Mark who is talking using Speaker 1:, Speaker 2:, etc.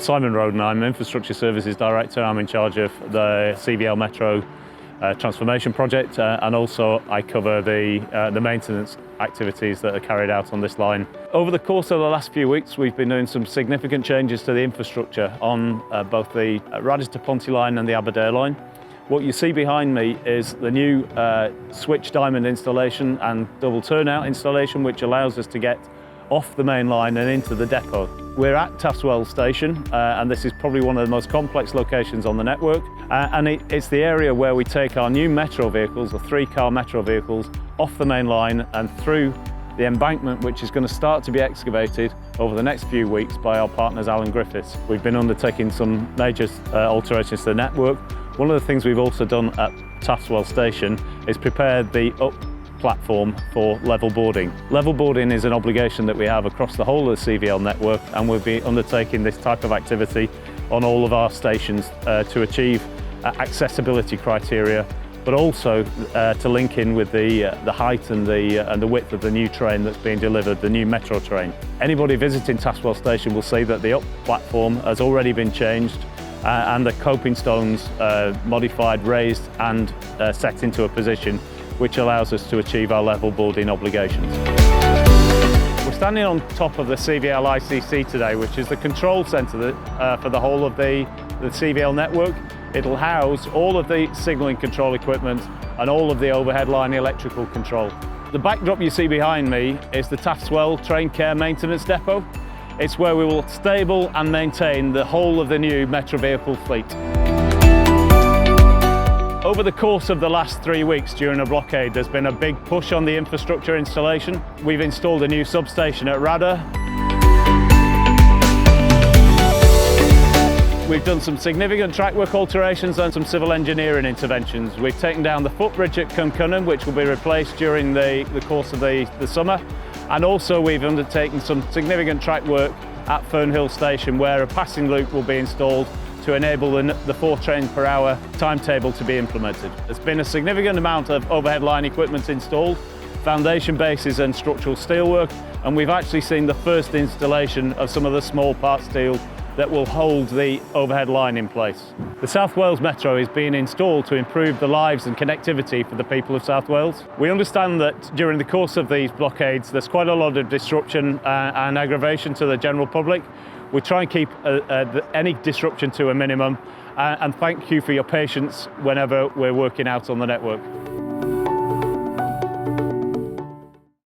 Speaker 1: Simon Roden, I'm Infrastructure Services Director. I'm in charge of the CVL Metro transformation project, and also I cover the maintenance activities that are carried out on this line. Over the course of the last few weeks, we've been doing some significant changes to the infrastructure on both the Radish to Ponty line and the Aberdare line. What you see behind me is the new switch diamond installation and double turnout installation, which allows us to get off the main line and into the depot. We're at Taftswell station, and this is probably one of the most complex locations on the network, and it's the area where we take our new metro vehicles, the 3-car metro vehicles, off the main line and through the embankment, which is going to start to be excavated over the next few weeks by our partners Alan Griffiths. We've been undertaking some major alterations to the network. One of the things we've also done at Taftswell station is prepare the up platform for level boarding. Level boarding is an obligation that we have across the whole of the CVL network, and we'll be undertaking this type of activity on all of our stations to achieve accessibility criteria, but also to link in with the height and the width of the new train that's being delivered, the new metro train. Anybody visiting Taftswell station will see that the up platform has already been changed and the coping stones modified, raised and set into a position which allows us to achieve our level boarding obligations. We're standing on top of the CVL ICC today, which is the control centre for the whole of the CVL network. It'll house all of the signalling control equipment and all of the overhead line electrical control. The backdrop you see behind me is the Taftswell Train Care Maintenance Depot. It's where we will stable and maintain the whole of the new metro vehicle fleet. Over the course of the last 3 weeks during a blockade, there's been a big push on the infrastructure installation. We've installed a new substation at Rada. We've done some significant trackwork alterations and some civil engineering interventions. We've taken down the footbridge at Cumcunnan, which will be replaced during the course of the summer. And also we've undertaken some significant track work at Fernhill Station, where a passing loop will be installed to enable the 4 trains per hour timetable to be implemented. There's been a significant amount of overhead line equipment installed, foundation bases and structural steelwork, and we've actually seen the first installation of some of the small part steel that will hold the overhead line in place. The South Wales Metro is being installed to improve the lives and connectivity for the people of South Wales. We understand that during the course of these blockades there's quite a lot of disruption and aggravation to the general public. We try and keep any disruption to a minimum, and thank you for your patience whenever we're working out on the network.